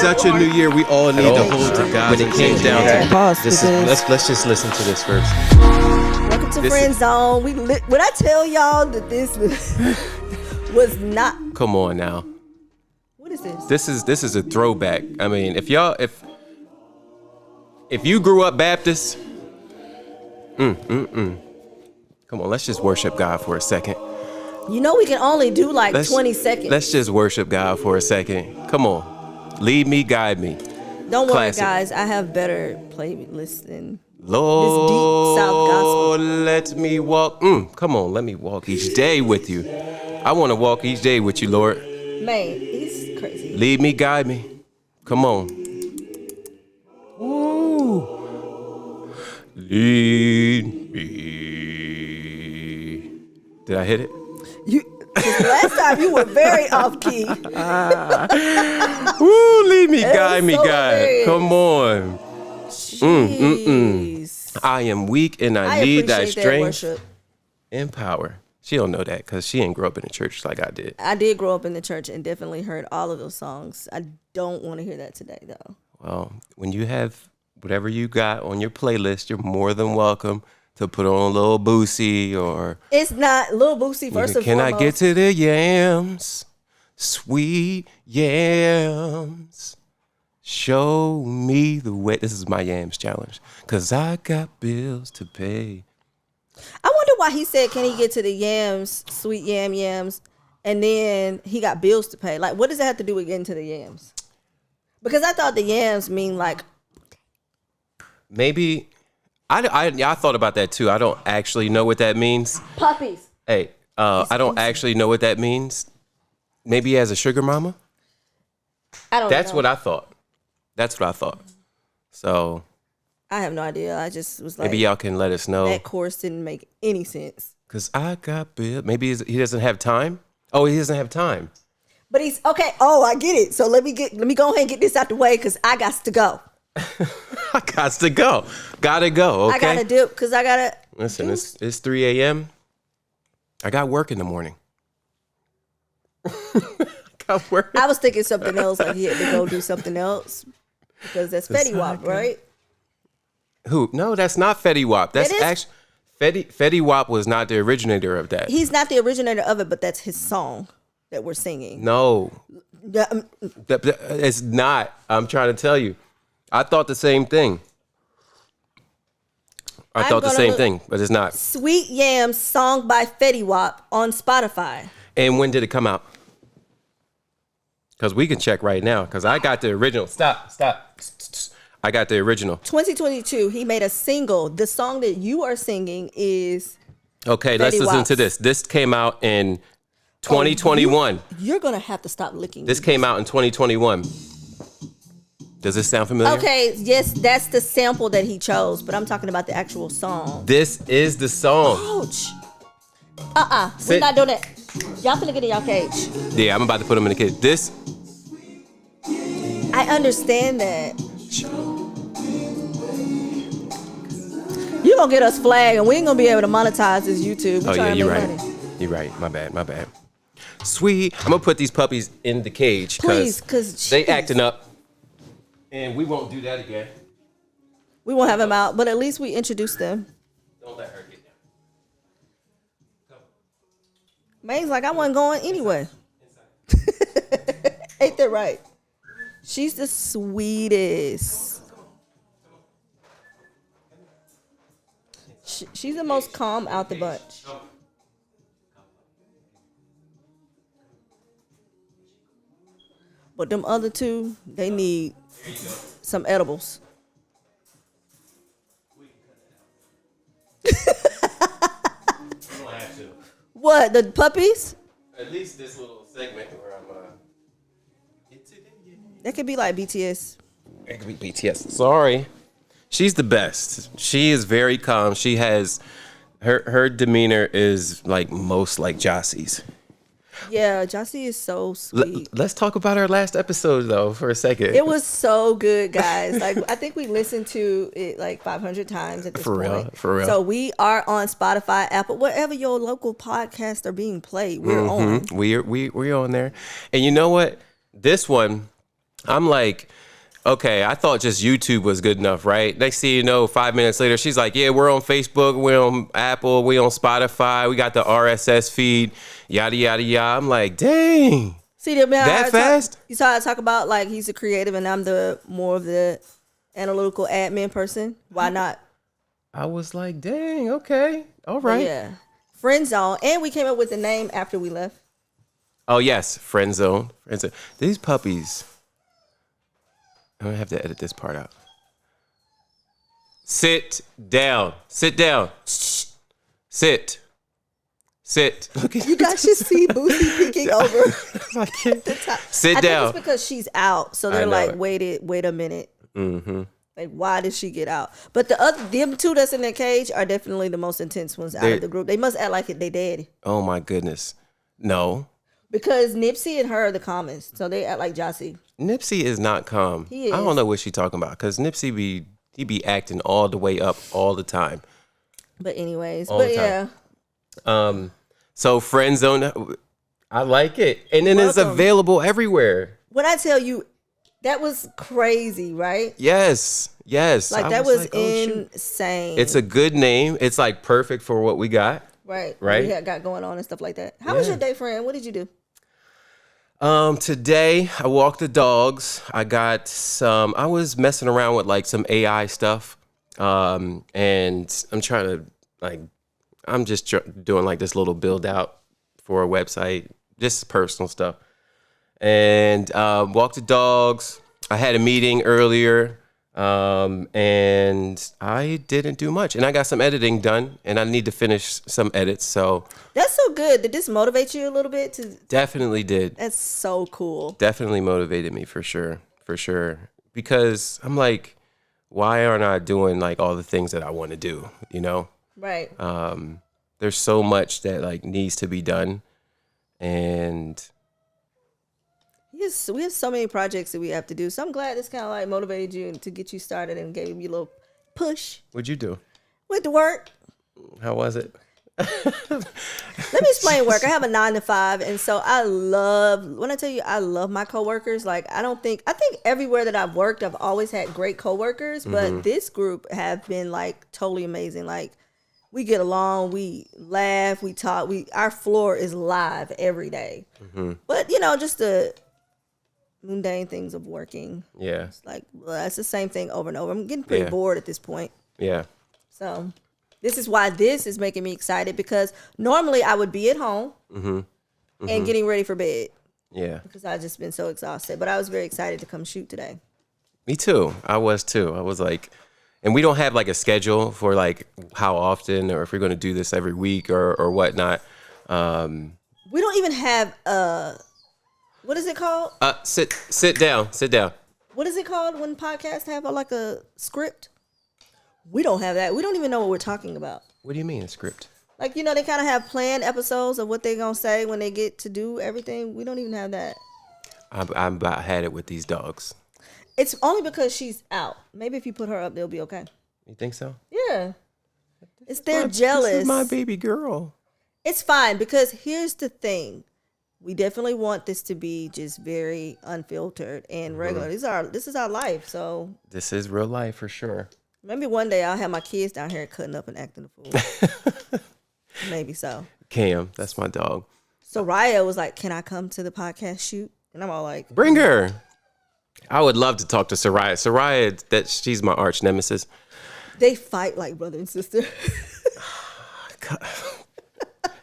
Such a new year. We all need to hold to God. When it came down to this, let's just listen to this first. Welcome to Frenz Zone. When I tell y'all that this was not. Come on now. What is this? This is a throwback. I mean, if you grew up Baptist, come on, let's just worship God for a second. You know we can only do like 20 seconds. Let's just worship God for a second. Come on. Lead me, guide me. Don't worry, Classic. guys. I have better playlists than Lord, this deep South gospel. let me walk. Come on, let me walk each day with you. I want to walk each day with you, Lord. Man, he's crazy. Lead me, guide me. Come on. Ooh. Lead me. Did I hit it? Last time you were very off key. Woo, lead me, guide me, so God. hilarious. Come on. Jeez. I am weak and I need thy appreciate that strength worship. and power. She don't know that because she ain't grow up in the church like I did. I did grow up in the church and definitely heard all of those songs. I don't want to hear that today, though. Well, when you have whatever you got on your playlist, you're more than welcome to put on a little Boosie or... It's not Lil Boosie, first and Can foremost. I get to the yams? Sweet yams. Show me the way. This is my yams challenge. Because I got bills to pay. I wonder why he said, can he get to the yams, sweet yams, and then he got bills to pay. Like, what does that have to do with getting to the yams? Because I thought the yams mean like... Maybe... I thought about that too. I don't actually know what that means. Puppies. Hey, I don't actually know what that means. Maybe he has a sugar mama? I don't know. That's what I thought. That's what I thought. So... I have no idea. I just was like... Maybe y'all can let us know. That chorus didn't make any sense. Because I got bills. Maybe he doesn't have time? Oh, he doesn't have time. But he's... Okay. Oh, I get it. So let me go ahead and get this out the way because I got to go. I got to go. Gotta go, okay? I got to dip because I got to... Listen, it's 3 a.m. I got work in the morning. Got work. I was thinking something else. Like he had to go do something else. Because that's Fetty Wap, right? Who? No, that's not Fetty Wap. That's It is? actually... Fetty Wap was not the originator of that. He's not the originator of it, but that's his song that we're singing. No. Yeah, It's not. I'm trying to tell you. I thought the same thing. I thought the same thing, but it's not. Sweet Yams, song by Fetty Wap on Spotify. And when did it come out? Because we can check right now. Because I got the original. Stop. I got the original. 2022, he made a single. The song that you are singing is... Okay, Fetty let's listen Wap's. to this. This came out in 2021. You're going to have to stop licking. This came out in 2021. Does this sound familiar? Okay, yes, that's the sample that he chose, but I'm talking about the actual song. This is the song. Ouch. We're not doing that. Y'all finna get in y'all cage. Yeah, I'm about to put him in the kid. This. I understand that. You're going to get us flagged, and we ain't going to be able to monetize this YouTube. Oh, yeah, you're right. You're right. My bad. Sweet. I'm going to put these puppies in the cage. Please, because they acting up. And we won't do that again. We won't have them out, but at least we introduced them. Don't let her get down. May's like, I wasn't going anyway. Ain't that right? She's the sweetest. She's the most calm out the bunch. But them other two, they need some edibles. What, the puppies? At least this little segment where I'm That could be like BTS. It could be BTS. Sorry. She's the best. She is very calm. She has her demeanor is like most like Jossie's. Yeah, Jossie is so sweet. Let's talk about our last episode though for a second. It was so good, guys. Like I think we listened to it like 500 times at this point. For real. So we are on Spotify, Apple, wherever your local podcasts are being played. We're on. We're on there. And you know what? This one, I'm like, okay, I thought just YouTube was good enough, right? Next thing you know, 5 minutes later, she's like, yeah, we're on Facebook, we're on Apple, we're on Spotify, we got the RSS feed, yada, yada, yada. I'm like, dang. See, that fast? You saw I talk about like he's a creative and I'm the more of the analytical admin person. Why not? I was like, dang, okay, all right. Yeah. Frenz Zone. And we came up with the name after we left. Oh, yes, Frenz Zone. These puppies. I'm going to have to edit this part out. Sit down. Sit down. Shh. Sit. Look at you guys should see Boosie peeking over. I can't. Sit I down. think it's because she's out. So they're like, wait a minute. Mm-hmm. Like, why did she get out? But them two that's in their cage are definitely the most intense ones out of the group. They must act like they dead. Oh, my goodness. No. Because Nipsey and her are the calmest. So they act like Jossie. Nipsey is not calm. He is. I don't know what she's talking about because Nipsey be acting all the way up all the time. But anyways, yeah. So Frenz Zone, I like it. And then it's available everywhere. When I tell you, that was crazy, right? Yes. Like that was insane. It's a good name. It's like perfect for what we got. Right. We got going on and stuff like that. How was your day, friend? What did you do? Today I walked the dogs. I was messing around with like some AI stuff. And I'm trying to I'm just doing like this little build out for a website, just personal stuff. And walked the dogs. I had a meeting earlier. And I didn't do much, and I got some editing done, and I need to finish some edits. So that's so good. Did this motivate you a little bit? Definitely did. That's so cool. Definitely motivated me for sure. Because I'm like, why aren't I doing like all the things that I want to do? You know? Right. There's so much that like needs to be done, and we have so many projects that we have to do. So I'm glad this kind of like motivated you to get you started and gave you a little push. What'd you do? Went to work. How was it? Let me explain work. I have a 9 to 5, and so I love my coworkers. Like I think everywhere that I've worked, I've always had great coworkers, but this group have been like totally amazing. Like we get along, we laugh, we talk, our floor is live every day. But just the mundane things of working. Yeah. It's like, it's the same thing over and over. I'm getting pretty bored at this point. Yeah. So this is why this is making me excited, because normally I would be at home and getting ready for bed. Yeah. Because I've just been so exhausted. But I was very excited to come shoot today. Me too. I was too. I was like, and we don't have like a schedule for like how often or if we're going to do this every week or whatnot. We don't even have what is it called? Sit down. What is it called when podcasts have like a script? We don't have that. We don't even know what we're talking about. What do you mean a script? Like, they kind of have planned episodes of what they're going to say when they get to do everything. We don't even have that. I'm about had it with these dogs. It's only because she's out. Maybe if you put her up, they'll be okay. You think so? Yeah. They're jealous. This is my baby girl. It's fine, because here's the thing. We definitely want this to be just very unfiltered and regular. This is our life. So this is real life for sure. Maybe one day I'll have my kids down here cutting up and acting a fool. Maybe so. Cam, that's my dog. So Raya was like, "Can I come to the podcast shoot?" And I'm all like, "Bring her." I would love to talk to Soraya. She's my arch nemesis. They fight like brother and sister.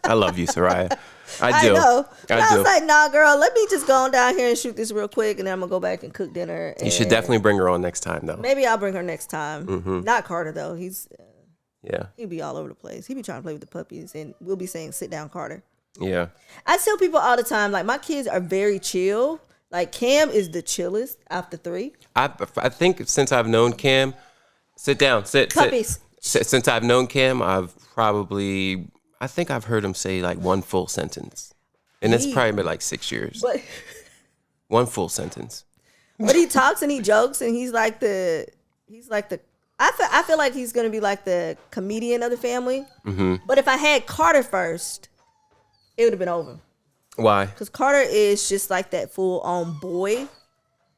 I love you, Soraya. I do. I know. I was like, nah, girl, let me just go on down here and shoot this real quick, and then I'm going to go back and cook dinner. You should definitely bring her on next time, though. Maybe I'll bring her next time. Not Carter, though. He'll be all over the place. He'll be trying to play with the puppies, and we'll be saying, "Sit down, Carter." Yeah. I tell people all the time, like, my kids are very chill. Like, Cam is the chillest after 3. I think since I've known Cam, sit down, sit. Puppies. Since I've known Cam, I think I've heard him say like one full sentence. And it's probably been like 6 years. But One full sentence. but he talks and he jokes and he's like the I feel like he's gonna be like the comedian of the family. Mm-hmm. But if I had Carter first, it would have been over. Why? Because Carter is just like that full on boy.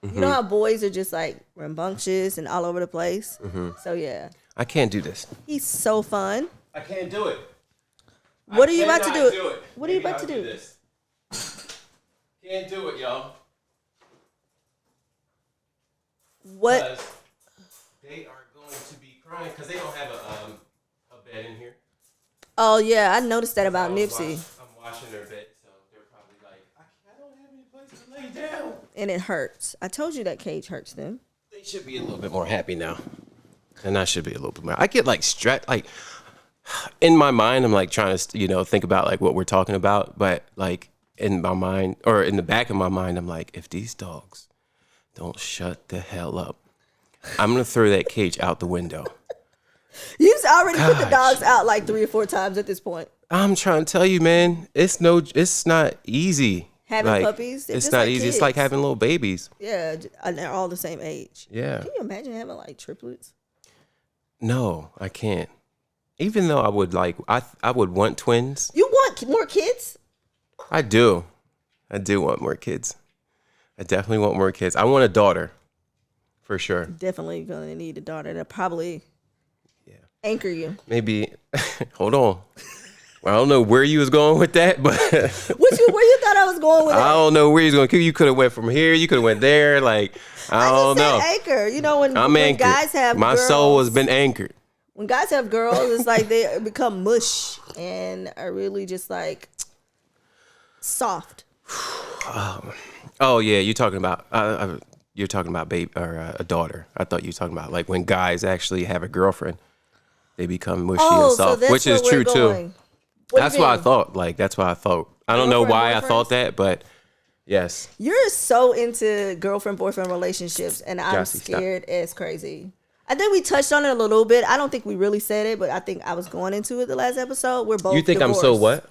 You know how boys are just like rambunctious and all over the place. So yeah, I can't do this. he's so fun. I can't do it. What are you about to do? What are you about to do? This. Can't do it, y'all. What? They are going to be crying because they don't have a bed in here. Oh yeah, I noticed that about Nipsey. I'm washing their bed, so they're probably like, I don't have any place to lay down. And it hurts. I told you that cage hurts them. They should be a little bit more happy now. And I should be a little bit more. I get like stressed, like in my mind, I'm like trying to, think about like what we're talking about. But like in my mind or in the back of my mind, I'm like, if these dogs don't shut the hell up, I'm going to throw that cage out the window. You've already put the dogs out like 3 or 4 times at this point. I'm trying to tell you, man, it's not easy. Having puppies, it's not easy. Kids. It's like having little babies. Yeah, and they're all the same age. Yeah. Can you imagine having like triplets? No, I can't. Even though I would I would want twins. You want more kids? I do. I do want more kids. I definitely want more kids. I want a daughter, for sure. Definitely gonna need a daughter to probably anchor you. Maybe. Hold on. Well, I don't know where you was going with that, but where you thought I was going with that? I don't know where you was going. You could have went from here. You could have went there. Like I don't know. Anchor. You know when guys have my girls, soul has been anchored. When guys have girls, it's like they become mush and are really just like soft. Oh yeah, you're talking about baby or a daughter. I thought you were talking about like when guys actually have a girlfriend, they become mushy and soft, so which is true too. That's what I thought. Like that's what I thought. I don't know why I thought that, but yes. You're so into girlfriend-boyfriend relationships, and I'm scared as crazy. I think we touched on it a little bit. I don't think we really said it, but I think I was going into it the last episode. We're both. You think divorced. I'm so what?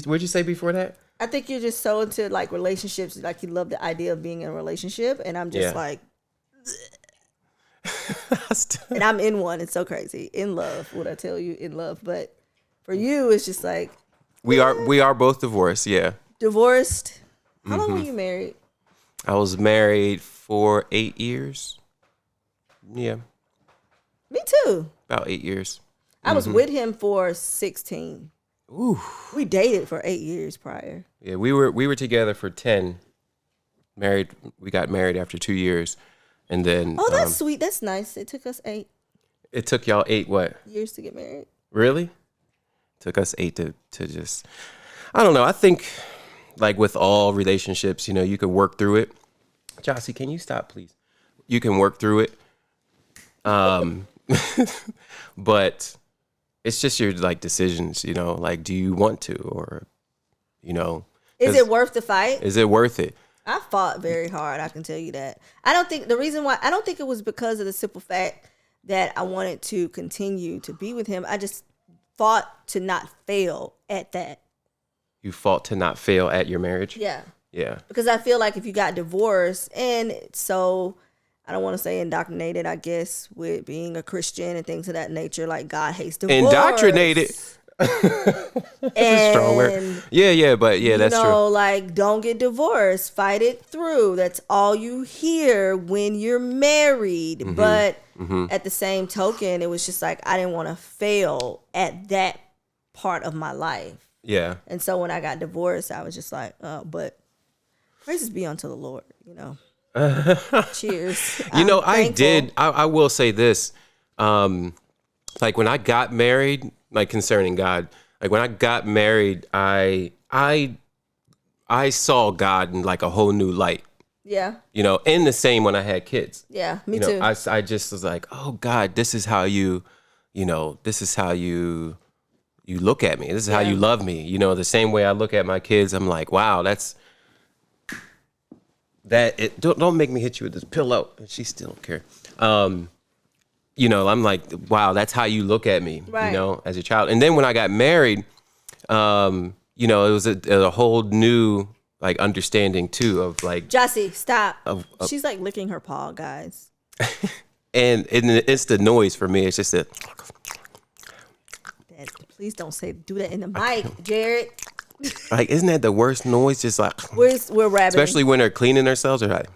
What'd you say before that? I think you're just so into like relationships, like you love the idea of being in a relationship, and I'm just like, and I'm in one. It's so crazy. In love, what I tell you, in love. But for you, it's just like we are both divorced. Yeah, divorced. How long were you married? I was married for 8 years. Yeah, me too. About 8 years. I was with him for 16. Ooh. We dated for 8 years prior. Yeah, we were together for 10. Married. We got married after 2 years, and then. Oh, that's sweet. That's nice. It took us 8. It took y'all 8 what? Years to get married. Really? Took us 8 to just. I don't know. I think, like with all relationships, you can work through it. Jossie, can you stop, please? You can work through it. But it's just your like decisions, like do you want to or is it worth the fight? Is it worth it? I fought very hard, I can tell you that. I don't think it was because of the simple fact that I wanted to continue to be with him. I just fought to not fail at that. You fought to not fail at your marriage? Yeah. Yeah. Because I feel like if you got divorced and so I don't want to say indoctrinated, I guess, with being a Christian and things of that nature. Like God hates divorce. Indoctrinated. That's a strong word. Yeah, but yeah, that's true. Like don't get divorced. Fight it through. That's all you hear when you're married. Mm-hmm. But at the same token, it was just like I didn't want to fail at that part of my life. Yeah. And so when I got divorced, I was just like, but praises be unto the Lord, Cheers. I will say this. Like when I got married, like concerning God, like when I got married, I saw God in like a whole new light. Yeah. And the same when I had kids. Yeah, me too. I just was like, oh God, this is how this is how you look at me. This is how you love me. The same way I look at my kids, I'm like, wow, don't make me hit you with this pillow. She still don't care. I'm like, wow, that's how you look at me, right. As a child. And then when I got married, you know, it was a whole new like understanding too of like Jossie, stop. She's like licking her paw, guys. and it's the noise for me. It's just a. Please don't do that in the mic, Jared. Like, isn't that the worst noise? Just like we're rabbiting. Especially when they're cleaning themselves. They're like,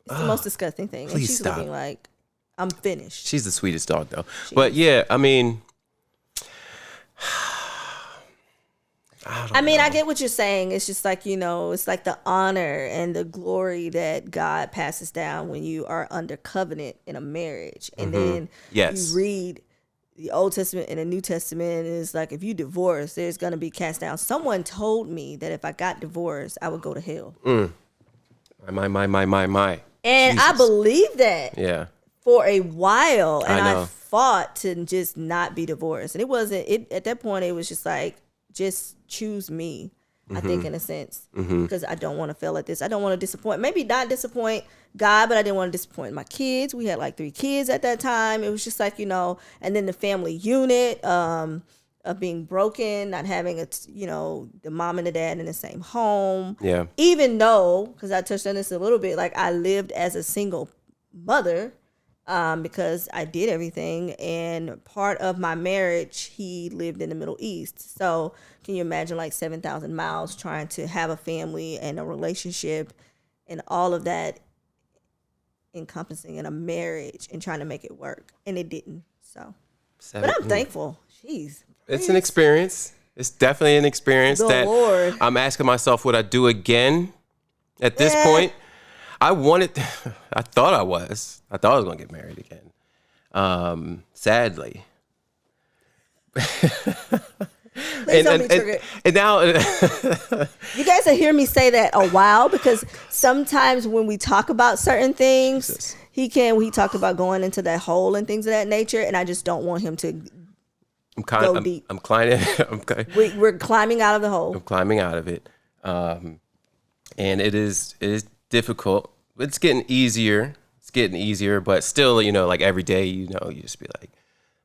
it's the most disgusting thing. And she's stop. looking like, I'm finished. She's the sweetest dog though. But yeah, I mean. I get what you're saying. It's just like, you know, it's like the honor and the glory that God passes down when you are under covenant in a marriage. And then you read the Old Testament and the New Testament, and it's like, if you divorce, there's going to be cast down. Someone told me that if I got divorced, I would go to hell. My. And Jesus. I believed that. Yeah. For a while. And I know. I fought to just not be divorced. And at that point, it was just like, just choose me, I think, in a sense, because I don't want to fail at this. I don't want to disappoint, maybe not disappoint God, but I didn't want to disappoint my kids. We had like 3 kids at that time. It was just like, you know, and then the family unit of being broken, not having the mom and the dad in the same home. Yeah. Even though, because I touched on this a little bit, like I lived as a single mother. Because I did everything, and part of my marriage, he lived in the Middle East. So can you imagine like 7,000 miles trying to have a family and a relationship and all of that encompassing in a marriage and trying to make it work? And it didn't. So, but I'm thankful. Jeez. It's an experience. It's definitely an experience Lord. I'm asking myself, would I do again at this point? I thought I was going to get married again. Sadly. Please don't be triggered. And now you guys will hear me say that a while, because sometimes when we talk about certain things, he talked about going into that hole and things of that nature, and I just don't want him to go deep. I'm climbing. We're climbing out of the hole. I'm climbing out of it. And it is difficult. It's getting easier. But still, you know, like every day, you know, you just be like,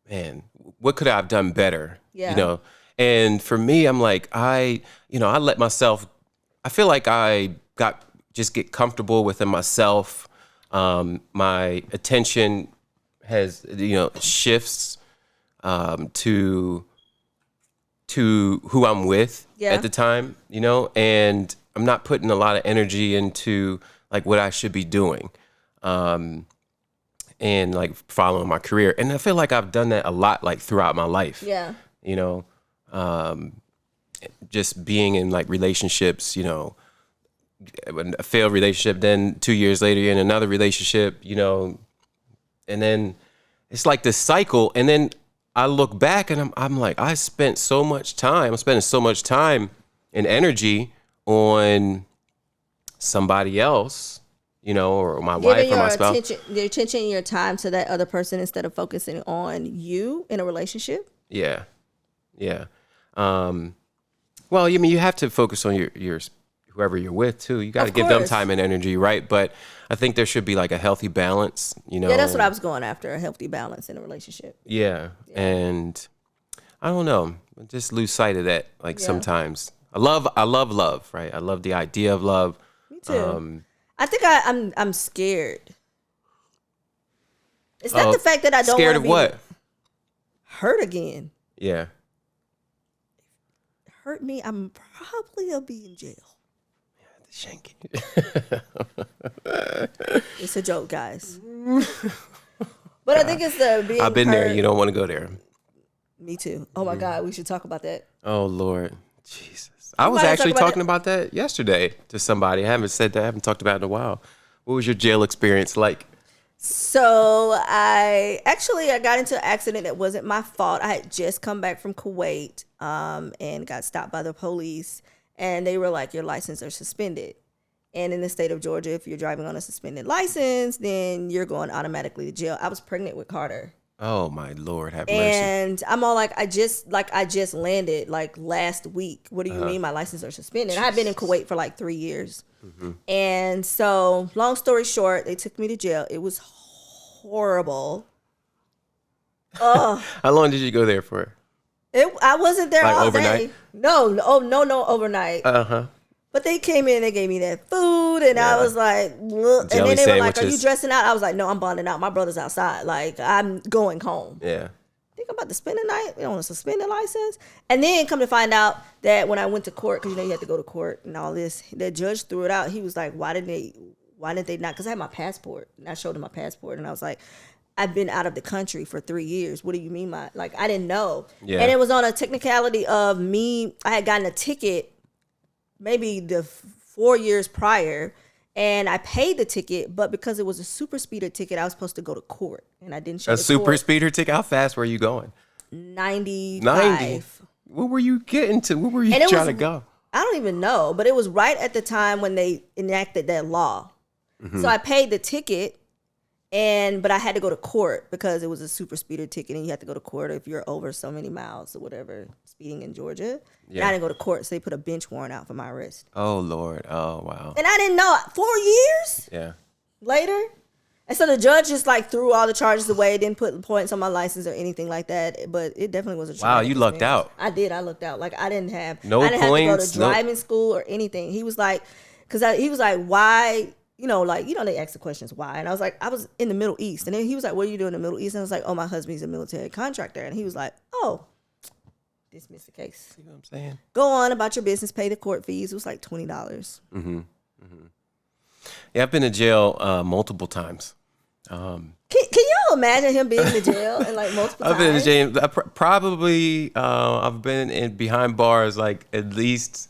man, what could I have done better? Yeah. You know? And for me, I'm like, I let myself, I feel like I get comfortable within myself. My attention has, shifts to who I'm with at the time, and I'm not putting a lot of energy into like what I should be doing, and like following my career. And I feel like I've done that a lot, like throughout my life. Yeah. Just being in like relationships, a failed relationship, then 2 years later you're in another relationship, and then it's like this cycle. And then I look back and I'm like, I'm spending so much time and energy on somebody else, or my wife or my spouse. Your attention and your time to that other person instead of focusing on you in a relationship. Yeah. Well, I mean, you have to focus on your whoever you're with too. You got to give them time and energy, right? But I think there should be like a healthy balance, Yeah, that's what I was going after, a healthy balance in a relationship. Yeah. And I don't know, just lose sight of that. Like sometimes I love love, right? I love the idea of love. Me too. I think I'm scared. It's not the fact that I don't scared want of what? Hurt again. Yeah. Hurt me, I'm probably gonna be in jail. Shank. It's a joke, guys. But I think it's the being I've been hurt. there. You don't want to go there. Me too. Oh my God, we should talk about that. Oh Lord, Jesus! I was actually talking about that yesterday to somebody. I haven't talked about it in a while. What was your jail experience like? So I got into an accident that wasn't my fault. I had just come back from Kuwait and got stopped by the police. And they were like, your license are suspended. And in the state of Georgia, if you're driving on a suspended license, then you're going automatically to jail. I was pregnant with Carter. Oh my Lord, have mercy. And I'm all like, I just landed like last week. What do you mean my license are suspended? I had been in Kuwait for like 3 years. Mm-hmm. And so long story short, they took me to jail. It was horrible. How long did you go there for? I wasn't there Like all overnight? day. No, no overnight. But they came in, they gave me that food, and I was like, look. And then they were like, "Are you dressing out?" I was like, "No, I'm bonding out. My brother's outside. Like, I'm going home." Yeah. I think I'm about to spend the night on a suspended license. And then come to find out that when I went to court, because you had to go to court and all this, the judge threw it out. He was like, why didn't they not? Because I had my passport, and I showed him my passport, and I was like, I've been out of the country for 3 years. What do you mean I didn't know. Yeah. And it was on a technicality of me. I had gotten a ticket maybe the 4 years prior, and I paid the ticket, but because it was a super speeder ticket, I was supposed to go to court, and I didn't show A the super court. speeder ticket? How fast were you going? 95. 90. What were you getting to? What were you trying to go? I don't even know, but it was right at the time when they enacted that law. Mm-hmm. So I paid the ticket, but I had to go to court because it was a super speeder ticket, and you have to go to court if you're over so many miles or whatever speeding in Georgia. Yeah. And I didn't go to court, so they put a bench warrant out for my arrest. Oh Lord! Oh wow! And I didn't know. 4 years? Yeah. Later. And so the judge just threw all the charges away, didn't put points on my license or anything like that. But it definitely was a traumatic lucked experience. out. I did. I lucked out. I didn't have no I didn't points, have to go to driving school or anything. He was like, he was like, why? They ask the questions why, and I was like, I was in the Middle East, and then he was like, what are you doing in the Middle East? And I was like, oh, my husband's a military contractor, and he was like, oh, dismiss the case. You know what I'm saying? Go on about your business, pay the court fees. It was like $20. Mm-hmm. Mm-hmm. Yeah, I've been to jail multiple times. Can y'all imagine him being in jail and multiple times? I've been in jail. Probably I've been behind bars at least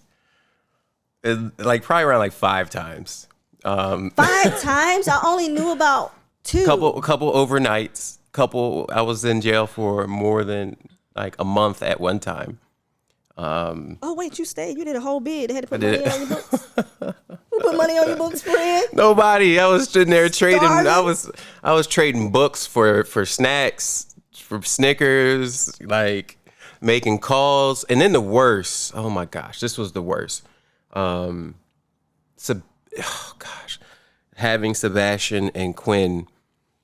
probably around 5 times. 5 times? I only knew about 2. Couple overnights. I was in jail for more than a month at one time. Oh wait, you stayed? You did a whole bid. They had to put money on your books. Who put money on your books, friend? Nobody. I was sitting there trading. Starving? I was trading books for snacks, for Snickers, making calls, and then the worst. Oh my gosh, this was the worst. Having Sebastian and Quinn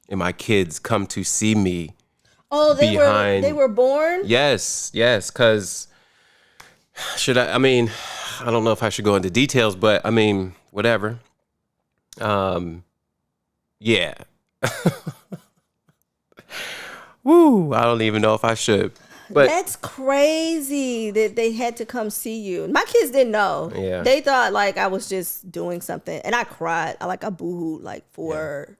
and my kids come to see me. Oh, they were born? Yes, because I don't know if I should go into details, but whatever. Yeah. Woo, I don't even know if I should. But that's crazy that they had to come see you. My kids didn't know. Yeah. They thought I was just doing something, and I cried. I boohooed for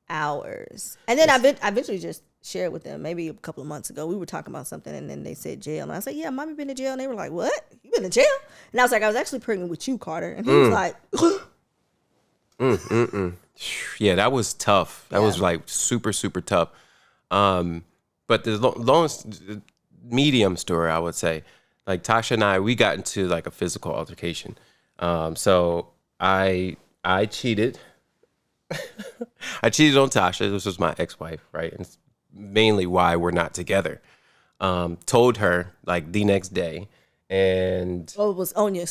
hours, and then I eventually just shared with them. Maybe a couple of months ago, we were talking about something, and then they said jail, and I said, "Yeah, mommy been to jail," and they were like, "What? You been to jail?" And I was like, "I was actually pregnant with you, Carter," and he was like, Yeah, that was tough. That was super, super tough. But the longest medium story, I would say, Tasha and I, we got into a physical altercation. So I cheated. I cheated on Tasha. This was my ex-wife, right? And it's mainly why we're not together. Told her the next day, and it was on your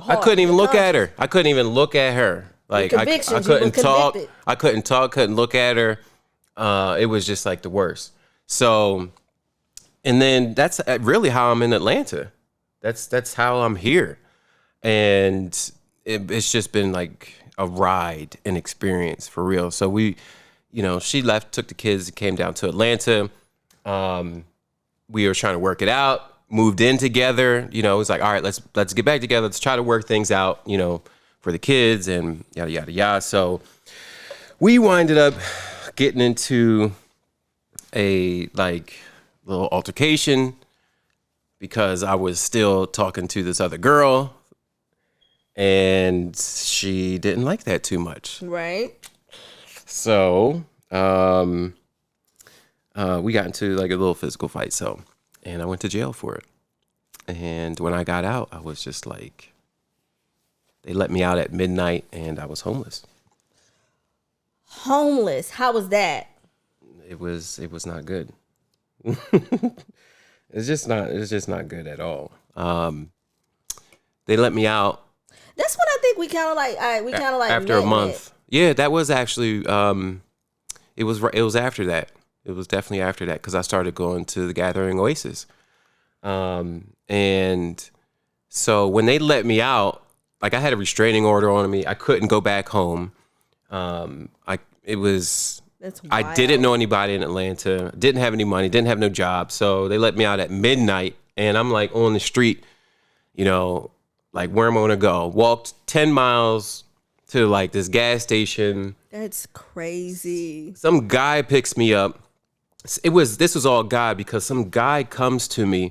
heart. I couldn't even look at her. I couldn't even look at her. I couldn't talk. I couldn't talk. Couldn't look at her. It was just the worst. So, and then that's really how I'm in Atlanta. That's how I'm here, and it's just been a ride, an experience for real. So she left, took the kids, came down to Atlanta. We were trying to work it out. Moved in together. It was all right, let's get back together. Let's try to work things out. For the kids and yada yada yada. So we winded up getting into a little altercation because I was still talking to this other girl, and she didn't like that too much. Right. So we got into a little physical fight. So, and I went to jail for it. And when I got out, I was just they let me out at midnight, and I was homeless. Homeless? How was that? It was not good. It's just not good at all. They let me out. That's what I think we kind of after a month. Yeah, that was actually it was after that. It was definitely after that because I started going to the Gathering Oasis. And so when they let me out, like I had a restraining order on me. I couldn't go back home. I didn't know anybody in Atlanta. Didn't have any money. Didn't have no job. So they let me out at midnight, and I'm like on the street, you know, like where am I gonna go? Walked 10 miles to like this gas station. That's crazy. Some guy picks me up. This was all God, because some guy comes to me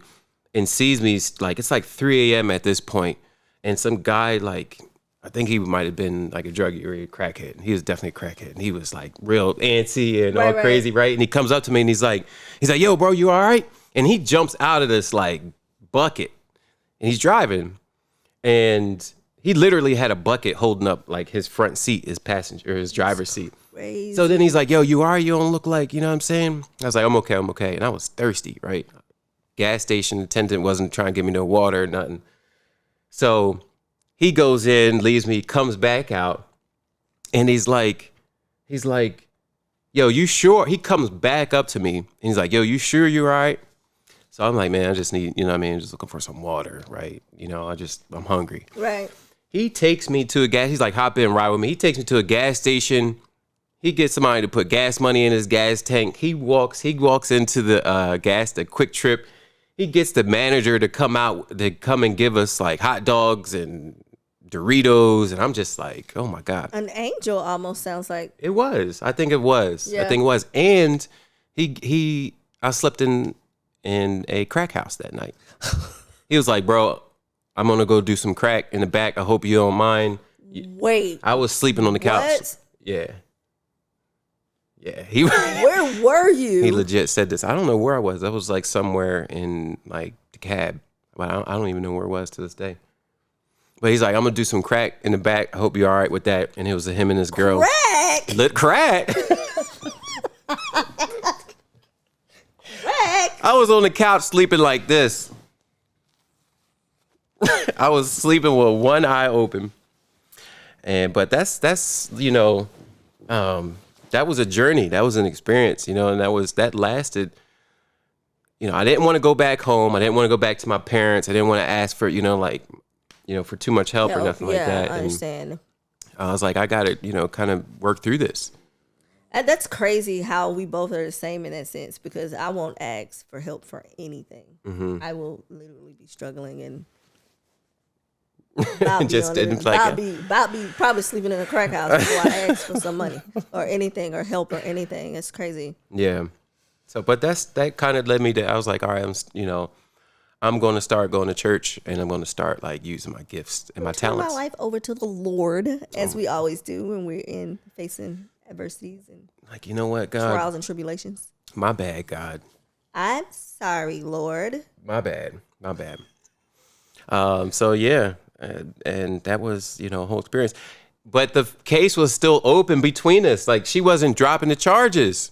and sees me, like it's like 3 a.m. at this point. And some guy, like, I think he might have been like a druggie or a crackhead. He was definitely a crackhead. And he was like real antsy and all crazy, right? And he comes up to me and he's like, yo, bro, you all right? And he jumps out of this like bucket and he's driving. And he literally had a bucket holding up like his front seat, his passenger, or his driver's seat. Crazy. So then he's like, yo, you all right? You don't look like, you know what I'm saying? I was like, I'm okay. And I was thirsty, right? Gas station attendant wasn't trying to give me no water or nothing. So he goes in, leaves me, comes back out, and he's like, yo, you sure? He comes back up to me, and he's like, yo, you sure you're all right? So I'm like, man, I just need, you know what I mean? Just looking for some water, right? You know, I'm hungry. Right. He takes me to he's like, hop in, ride with me. He takes me to a gas station. He gets somebody to put gas money in his gas tank. He walks into the Quick Trip. He gets the manager to come and give us like hot dogs and Doritos. And I'm just like, oh my God. An angel almost sounds like. It was. I think it was. Yeah. I think it was. And I slept in a crack house that night. He was like, bro, I'm going to go do some crack in the back. I hope you don't mind. Wait. I was sleeping on the couch. What? Yeah. Yeah, Where were you? He legit said this. I don't know where I was. I was like somewhere in like the cab, but I don't even know where it was to this day. But he's like, I'm gonna do some crack in the back. I hope you're all right with that. And it was him and his girl. Crack. Lit crack. Crack. I was on the couch sleeping like this. I was sleeping with one eye open. But that's you know. That was a journey. That was an experience, you know, and that lasted, you know, I didn't want to go back home. I didn't want to go back to my parents. I didn't want to ask for, you know, like, you know, for too much help or nothing like that. I understand. And I was like, I got to, you know, kind of work through this. And that's crazy how we both are the same in that sense, because I won't ask for help for anything. Mm-hmm. I will literally be struggling and just didn't like I'll be probably sleeping in a crack house before I ask for some money or anything or help or anything. It's crazy. Yeah. So, but that kind of led me to, I was like, all right, I'm going to start going to church, and I'm going to start like using my gifts and my talents. Turn my life over to the Lord, as we always do when we're facing adversities and like, you know what, God, trials and tribulations. My bad, God. I'm sorry, Lord. My bad. So yeah. And that was, you know, a whole experience. But the case was still open between us. Like, she wasn't dropping the charges.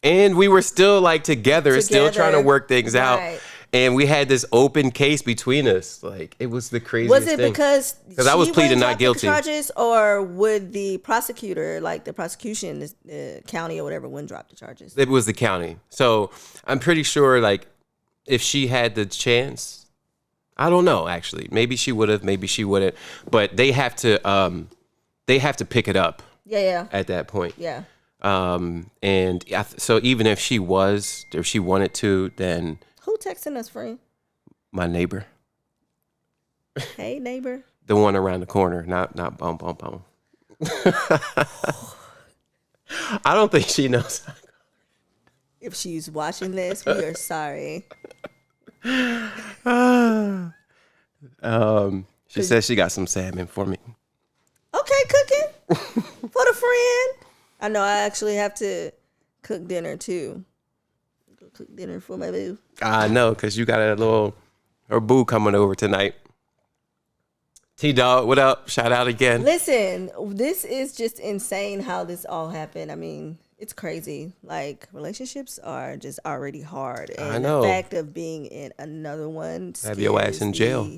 And we were still, like, together. Still trying to work things out. And we had this open case between us. Like, it was the craziest thing. Was it because I was pleading not guilty? Charges, or would the prosecutor, like the prosecution, the county or whatever, wouldn't drop the charges? It was the county. So I'm pretty sure, like, if she had the chance, I don't know, actually. Maybe she would have, maybe she wouldn't. But they have to pick it up. Yeah. At that point. Yeah. And so even if she wanted to, then who texting us, friend? My neighbor. Hey, neighbor. The one around the corner, not bum. I don't think she knows. If she's watching this, we are sorry. She says she got some salmon for me. Okay, cooking for the friend. I know I actually have to cook dinner too. Cook dinner for my boo. I know, because you got her boo coming over tonight. T-Dog, what up? Shout out again. Listen, this is just insane how this all happened. I mean, it's crazy. Like, relationships are just already hard. And I know. The fact of being in another one. Have your ass in jail.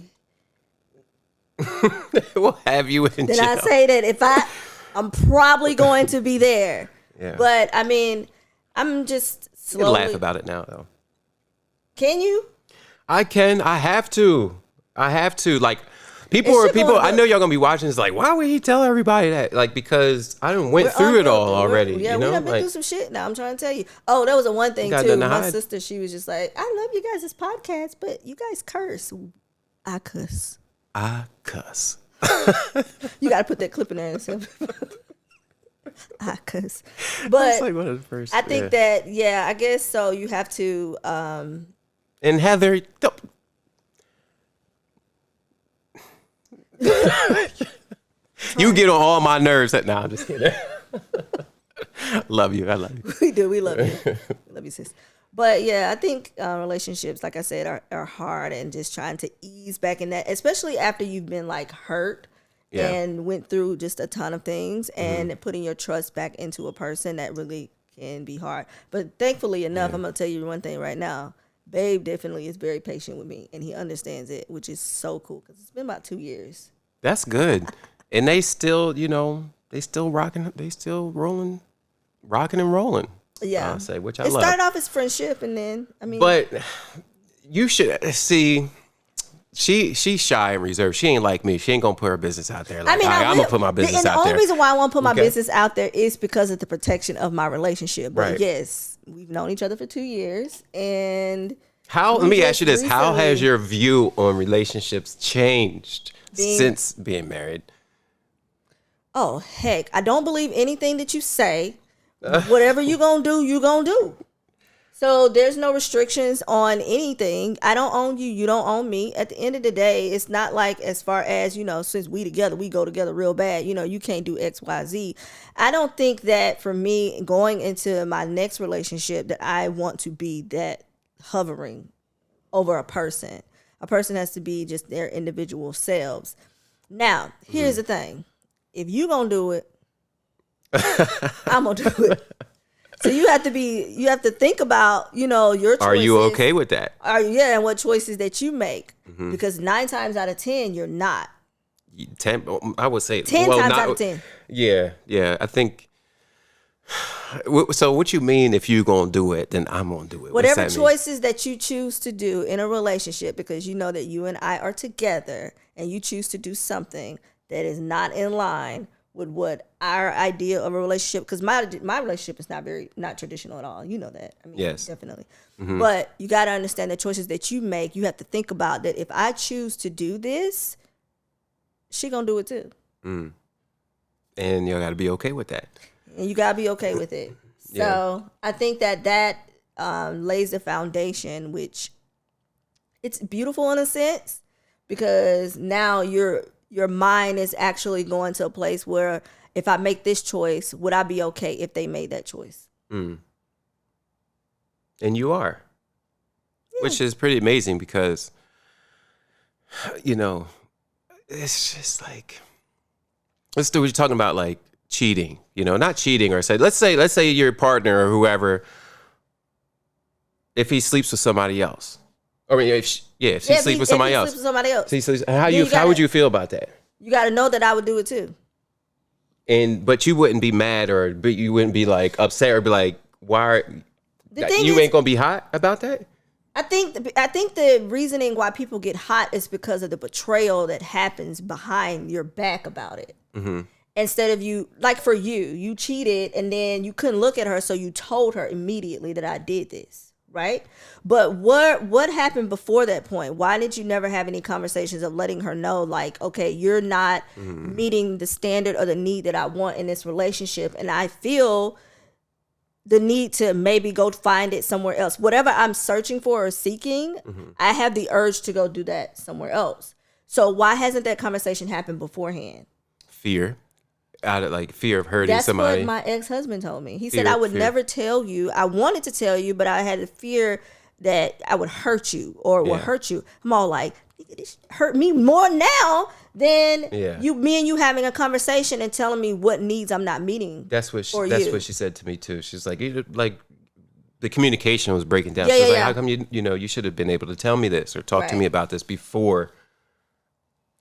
We'll have you in jail. Did I say that I'm probably going to be there. Yeah. But, I mean, I'm just slowly. You can laugh about it now, though. Can you? I have to. Like, people It's I going know y'all gonna be watching this like, why would he tell everybody that? Like, because I done went through it all already. Yeah, you we know? done been Like, through some shit now. I'm trying to tell you. Oh, that was the one thing got too. nothing to My hide. sister, she was just like, I love you guys' podcast, but you guys curse. I cuss. I cuss. You gotta put that clip in there. I cuss. That's But like one of the first. I think that, yeah, I guess so. You have to And Heather, you get on all my nerves. I'm just kidding. Love you. I love you. we do. We love you. Love you, sis. But yeah, I think relationships, like I said, are hard, and just trying to ease back in that, especially after you've been like hurt and went through just a ton of things, and putting your trust back into a person, that really can be hard. But thankfully enough, I'm gonna tell you one thing right now. Babe definitely is very patient with me, and he understands it, which is so cool, because it's been about 2 years. That's good. And they still, they still rocking. They still rocking and rolling. Yeah. I'll say, which I it love. started off as friendship, and then, But you should see. She's shy and reserved. She ain't like me. She ain't gonna put her business out there. Like, I'm gonna put my business out there. And the only reason why I won't put my business out there is because of the protection of my relationship. But yes, we've known each other for 2 years, and let me ask you this: how has your view on relationships changed since being married? Oh heck, I don't believe anything that you say. Whatever you gonna do, you gonna do. So there's no restrictions on anything. I don't own you. You don't own me. At the end of the day, it's not like, as far as, since we go together real bad, you can't do X, Y, Z. I don't think that for me going into my next relationship that I want to be that hovering over a person. A person has to be just their individual selves. Now, here's the thing. If you gonna do it, I'm gonna do it. So you have to think about, your choices. Are you okay with that? And what choices that you make. Because 9 times out of 10, you're not. 10, I would say 10 times out of 10. Yeah. I think. So what you mean, if you gonna do it, then I'm gonna do it? Whatever choices that you choose to do in a relationship, because you know that you and I are together, and you choose to do something that is not in line with what our idea of a relationship, because my relationship is not traditional at all. You know that. Yes, definitely. But you got to understand the choices that you make. You have to think about that. If I choose to do this, she gonna do it too. And you got to be okay with that. And you gotta be okay with it. So I think that lays the foundation, which it's beautiful in a sense, because now your mind is actually going to a place where, if I make this choice, would I be okay if they made that choice? And you are, which is pretty amazing, because, it's just like, let's do what you're talking about, like cheating, not cheating, or let's say your partner or whoever, if he sleeps with somebody else. I mean, if she sleeps with somebody else. How would you feel about that? You got to know that I would do it too. But you wouldn't be mad, but you wouldn't be like upset, or be like, why? You ain't gonna be hot about that? I think the reasoning why people get hot is because of the betrayal that happens behind your back about it. Instead of you, like for you cheated, and then you couldn't look at her, so you told her immediately that I did this. Right? But what happened before that point? Why did you never have any conversations of letting her know, like, okay, you're not meeting the standard or the need that I want in this relationship, and I feel the need to maybe go find it somewhere else. Whatever I'm searching for or seeking, I have the urge to go do that somewhere else. So why hasn't that conversation happened beforehand? Fear. Out of fear of hurting somebody. That's what my ex-husband told me. He said, I would never tell you. I wanted to tell you, but I had a fear that I would hurt you or would hurt you. I'm all like, this hurt me more now than me and you having a conversation and telling me what needs I'm not meeting. That's what she said to me too. She's like, the communication was breaking down. She's like, how come you should have been able to tell me this or talk to me about this before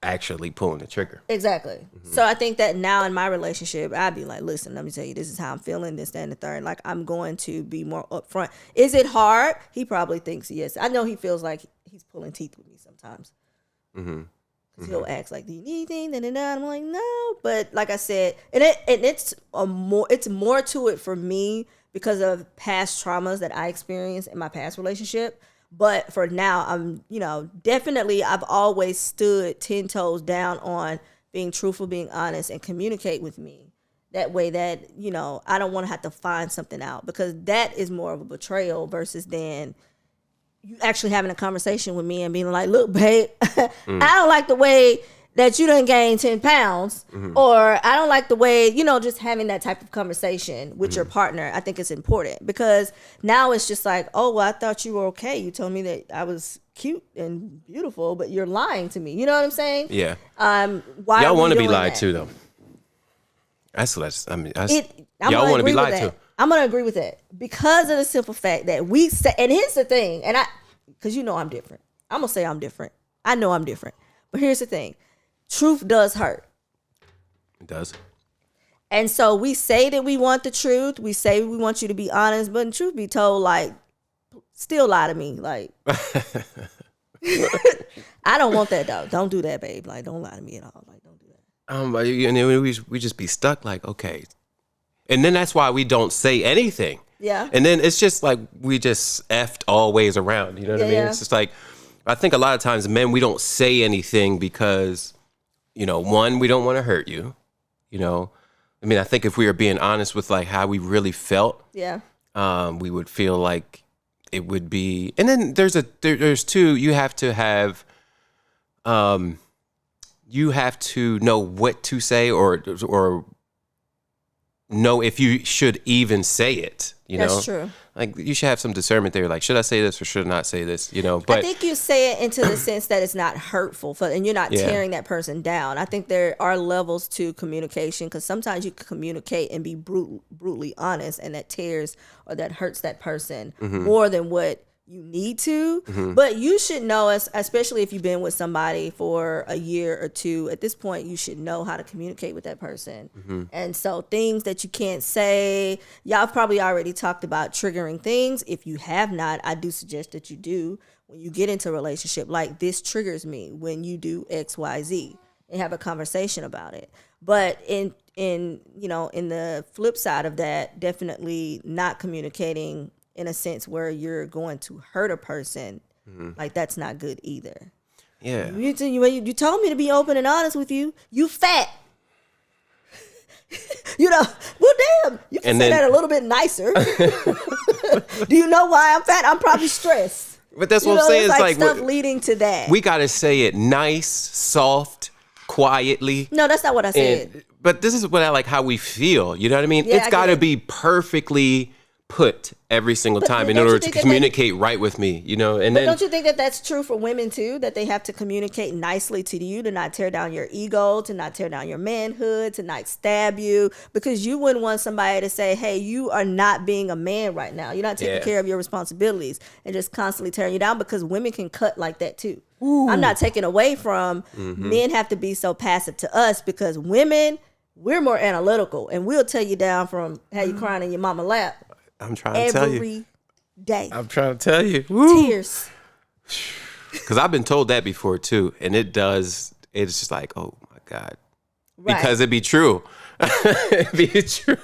actually pulling the trigger. Exactly. So I think that now in my relationship, I'd be like, listen, let me tell you, this is how I'm feeling, this, that, and the third. Like, I'm going to be more upfront. Is it hard? He probably thinks yes. I know he feels like he's pulling teeth with me sometimes. Because he'll ask like, "Do you need anything?" And I'm like, "No." But like I said, it's more to it for me because of past traumas that I experienced in my past relationship. But for now, I'm, definitely I've always stood 10 toes down on being truthful, being honest, and communicate with me. That way that, I don't want to have to find something out, because that is more of a betrayal versus than you actually having a conversation with me and being like, "Look, babe, I don't like the way that you done gained 10 pounds, or I don't like the way," just having that type of conversation with your partner. I think it's important, because now it's just like, "Oh, well, I thought you were okay. You told me that I was cute and beautiful, but you're lying to me." You know what I'm saying? Yeah. Why y'all want to be lied to, though. That's what y'all want to be lied to. I'm going to agree with that, because of the simple fact that we say, and here's the thing, and because I'm different. I'm going to say I'm different. I know I'm different. But here's the thing. Truth does hurt. It does. And so we say that we want the truth. We say we want you to be honest, but in truth be told, like, still lie to me. Like, I don't want that, though. Don't do that, babe. Like, don't lie to me at all. Like, don't do that. And then we just be stuck like, okay. And then that's why we don't say anything. Yeah. And then it's just like we just effed all ways around. You know what I mean? Yeah. It's just like, I think a lot of times men, we don't say anything because, one, we don't want to hurt you. I think if we were being honest with like how we really felt, we would feel like it would be. And then there's two, you have to know what to say or know if you should even say it. That's true. Like, you should have some discernment there. Like, should I say this or should I not say this? But I think you say it into the sense that it's not hurtful and you're not tearing that person down. I think there are levels to communication, because sometimes you can communicate and be brutally honest, and that tears or that hurts that person more than what you need to. But you should know, especially if you've been with somebody for a year or two, at this point you should know how to communicate with that person. And so things that you can't say, y'all probably already talked about triggering things. If you have not, I do suggest that you do when you get into a relationship. Like, this triggers me when you do XYZ, and have a conversation about it. But in the flip side of that, definitely not communicating in a sense where you're going to hurt a person, like, that's not good either. Yeah. You told me to be open and honest with you. You fat. Well, damn. You can say that a little bit nicer. Do you know why I'm fat? I'm probably stressed. But that's what I'm saying. It's like stuff what, leading to that. We got to say it nice, soft, quietly. No, that's not what I said. But this is what I like, how we feel. You know what I mean? Yeah, it's got to be perfectly put every single time in order to communicate right with me, And then, don't you think that that's true for women too? That they have to communicate nicely to you, to not tear down your ego, to not tear down your manhood, to not stab you, because you wouldn't want somebody to say, "Hey, you are not being a man right now. You're not taking care of your responsibilities," and just constantly tearing you down, because women can cut like that too. Ooh. I'm not taking away from men have to be so passive to us, because women, we're more analytical, and we'll tell you down from how you crying in your mama lap. I'm trying to tell you. Every day. I'm trying to tell you. Woo. Tears. Because I've been told that before too. And it's just like, oh my God. Right. Because it'd be true. It'd be true.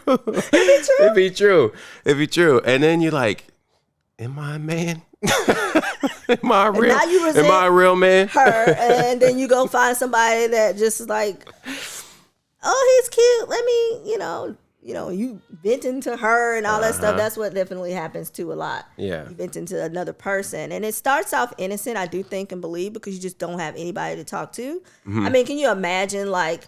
It'd be true. And then you're like, am I a man? Am I real? Now you resent a real man? Her, and then you go find somebody that just is like, oh, he's cute. Let me, you vent into her and all that stuff. That's what definitely happens too a lot. Yeah. You vent into another person. And it starts off innocent, I do think and believe, because you just don't have anybody to talk to. I mean, can you imagine, like,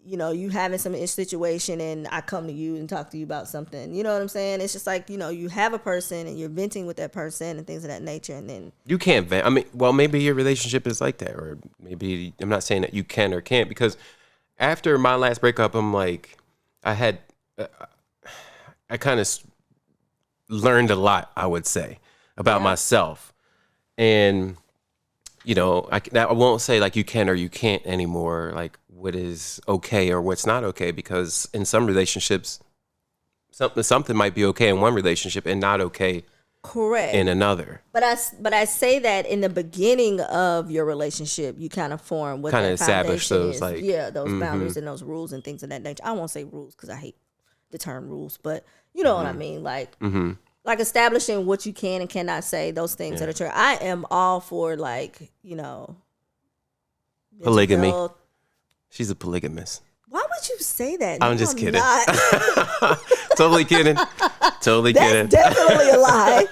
you having some situation and I come to you and talk to you about something? You know what I'm saying? It's just like, you have a person and you're venting with that person and things of that nature. And then you can't vent. I mean, well, maybe your relationship is like that, or maybe I'm not saying that you can or can't, because after my last breakup, I'm like, I kind of learned a lot, I would say, about myself. And, I won't say like you can or you can't anymore, like what is okay or what's not okay, because in some relationships, something might be okay in one relationship and not okay Correct. in another. But I say that in the beginning of your relationship, you kind of form what Kind of that establish foundation those is. like Those boundaries and those rules and things of that nature. I won't say rules because I hate the term rules, but you know what I mean. Like establishing what you can and cannot say. Those things that are true. I am all for polygamy. She's a polygamist. Why would you say that? I'm just kidding. Totally kidding. Totally kidding. That's definitely a lie.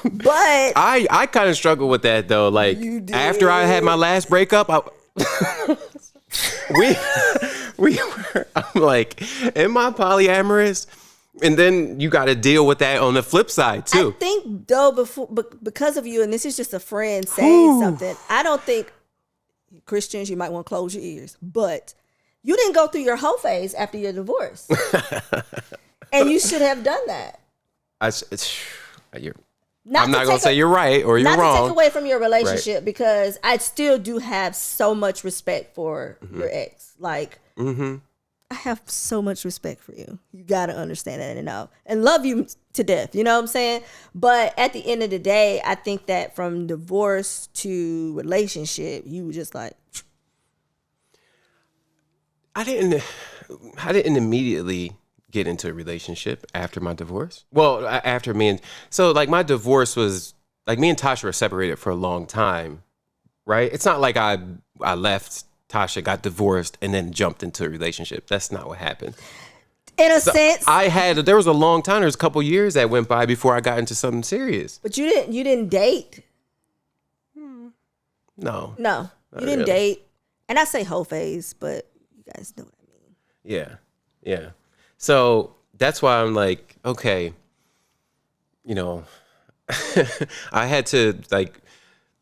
But I kind of struggle with that though. Like after I had my last breakup, we were. I'm like, am I polyamorous? And then you got to deal with that on the flip side too. I think though, because of you, and this is just a friend saying something. I don't think Christians, you might want to close your ears, but you didn't go through your whole phase after your divorce, and you should have done that. I'm not gonna say you're right or you're wrong. Not to take away from your relationship, because I still do have so much respect for your ex. Like, I have so much respect for you. You gotta understand that and know, and love you to death. You know what I'm saying? But at the end of the day, I think that from divorce to relationship, you were just like, I didn't immediately get into a relationship after my divorce. Well, after my divorce was like, me and Tasha were separated for a long time, right? It's not like I left Tasha, got divorced, and then jumped into a relationship. That's not what happened. In a sense, there was a long time. There was a couple years that went by before I got into something serious. But you didn't date. No, you didn't date. And I say whole phase, but you guys know what I mean. Yeah. So that's why I'm like, okay, I had to like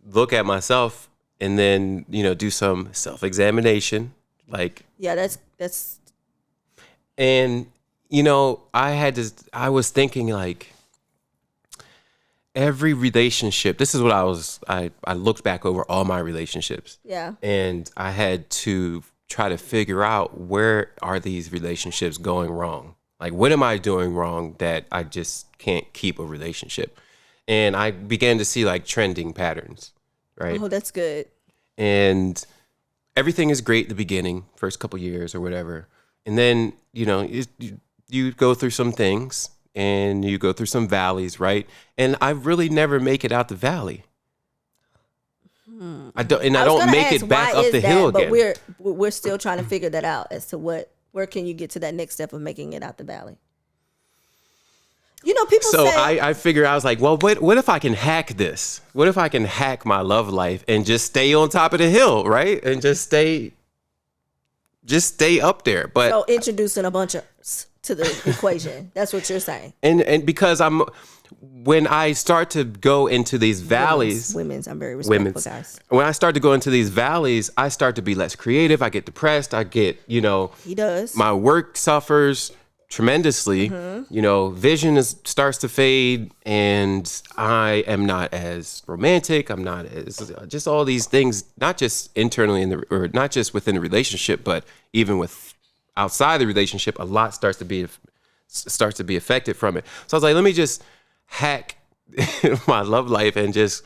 look at myself and then, do some self-examination. Like, yeah, that's. And, I was thinking like every relationship, this is what I looked back over all my relationships. Yeah. And I had to try to figure out, where are these relationships going wrong? Like, what am I doing wrong that I just can't keep a relationship? And I began to see like trending patterns, right? Oh, that's good. And everything is great at the beginning, first couple years or whatever. And then, you go through some things and you go through some valleys, right? And I really never make it out the valley. I don't make it back up the hill again. But we're still trying to figure that out as to where can you get to that next step of making it out the valley. People so say. I figured, I was like, well, what if I can hack this? What if I can hack my love life and just stay on top of the hill, right? And just stay up there. But so introducing a bunch of to the equation. That's what you're saying. And because when I start to go into these valleys, I'm very respectful, guys. When I start to go into these valleys, I start to be less creative. I get depressed. I get, he does. My work suffers tremendously. Vision starts to fade, and I am not as romantic. I'm not as, just all these things, not just internally or not just within the relationship, but even with outside the relationship, a lot starts to be affected from it. So I was like, let me just hack my love life and just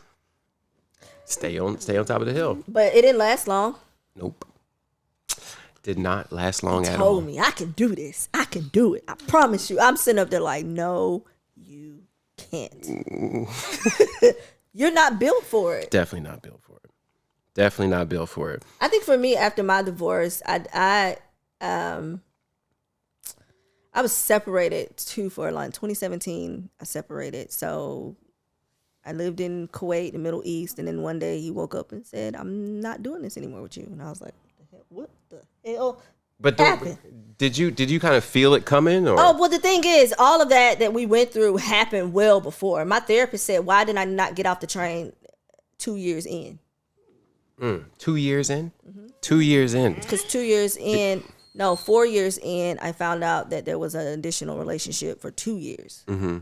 stay on top of the hill. But it didn't last long. Nope. Did not last long at all. Told me I can do this. I can do it. I promise you. I'm sitting up there like, no, you can't. You're not built for it. Definitely not built for it. I think for me, after my divorce, I was separated too for a long. 2017, I separated. So I lived in Kuwait, the Middle East, and then one day he woke up and said, "I'm not doing this anymore with you." And I was like, "What the hell?" But did you kind of feel it coming? Or? Oh, well, the thing is, all of that we went through happened well before. My therapist said, "Why did I not get off the train 2 years in?" 2 years in? Mm-hmm. 2 years in. Because 2 years in, 4 years in, I found out that there was an additional relationship for 2 years. Mm-hmm.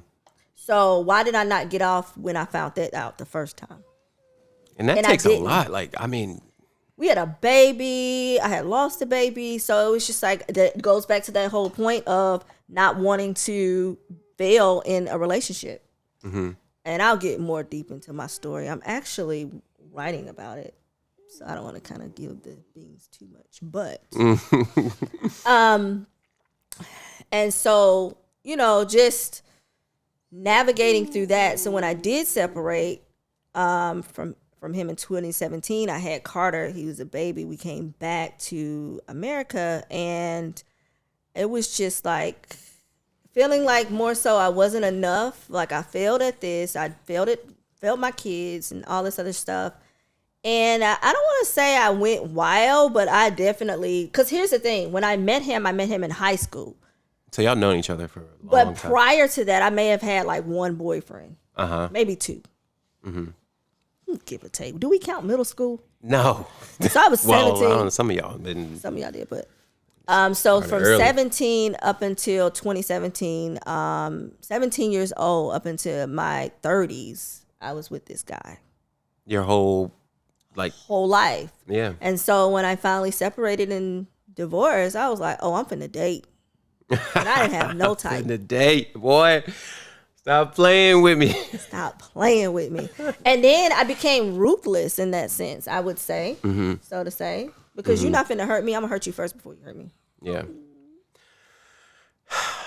So why did I not get off when I found that out the first time? And that takes a lot. Like, I mean, we had a baby. I had lost a baby. So it was just like, that goes back to that whole point of not wanting to fail in a relationship. Mm-hmm. And I'll get more deep into my story. I'm actually writing about it. So I don't want to kind of give the beans too much. But and so, you know, just navigating through that. So when I did separate from him in 2017, I had Carter. He was a baby. We came back to America, and it was just like feeling like more so I wasn't enough. Like I failed at this. I failed my kids and all this other stuff. And I don't want to say I went wild, but I definitely, because here's the thing. When I met him in high school. So y'all known each other for a long time. But prior to that, I may have had like one boyfriend. Maybe two. Give or take. Do we count middle school? No. So I was 17. Well, I don't know, some of y'all didn't. Some of y'all did, but so from early. 17 up until 2017, 17 years old up until my 30s, I was with this guy. Your whole life. Yeah. And so when I finally separated and divorced, I was like, oh, I'm finna date. And I didn't have no type. The date, boy. Stop playing with me. Stop playing with me. And then I became ruthless in that sense, I would say, so to say. Because you're not finna hurt me. I'm gonna hurt you first before you hurt me. Yeah.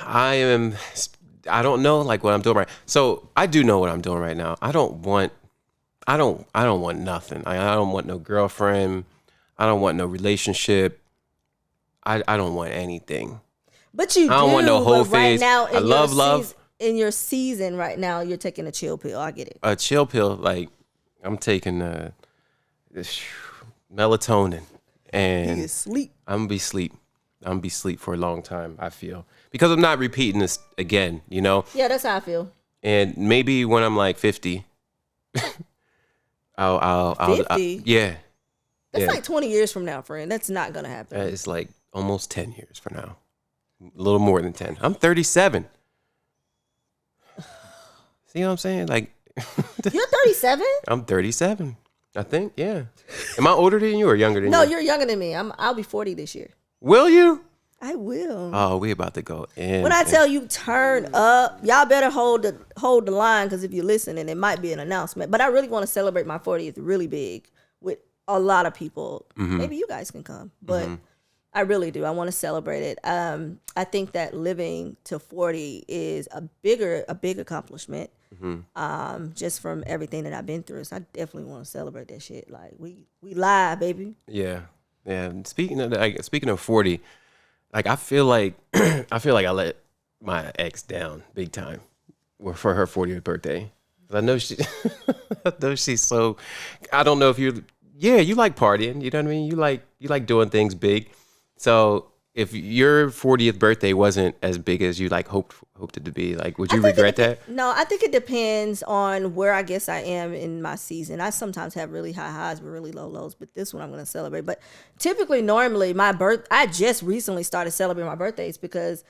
I don't know like what I'm doing right. So I do know what I'm doing right now. I don't want nothing. I don't want no girlfriend. I don't want no relationship. I don't want anything. But you I don't want no whole right phase. now I love love. In your season right now, you're taking a chill pill. I get it. A chill pill, like I'm taking this melatonin, and You sleep. I'm gonna be sleep. I'm gonna be sleep for a long time. I feel because I'm not repeating this again. You know. Yeah, that's how I feel. And maybe when I'm like 50, I'll 50? yeah. That's Yeah. like 20 years from now, friend. That's not gonna happen. It's like almost 10 years from now. A little more than 10. I'm 37. See what I'm saying? Like You're 37? I'm 37. I think, yeah. Am I older than you or younger than you? No, you're younger than me. I'll be 40 this year. Will you? I will. Oh, we about to go in. When I tell you turn up, y'all better hold the line, because if you're listening, it might be an announcement. But I really want to celebrate my 40th really big with a lot of people. Maybe you guys can come, but I really do. I want to celebrate it. I think that living to 40 is a big accomplishment. Just from everything that I've been through. So I definitely want to celebrate that shit. Like we live, baby. Yeah. Yeah. Speaking of 40, like I feel like I let my ex down big time for her 40th birthday. I know she's so, I don't know if you like partying, you know what I mean? You like doing things big. So if your 40th birthday wasn't as big as you like hoped it to be, like, would you regret that? No, I think it depends on where I guess I am in my season. I sometimes have really high highs with really low lows, but this one I'm going to celebrate. But typically, normally, I just recently started celebrating my birthdays because,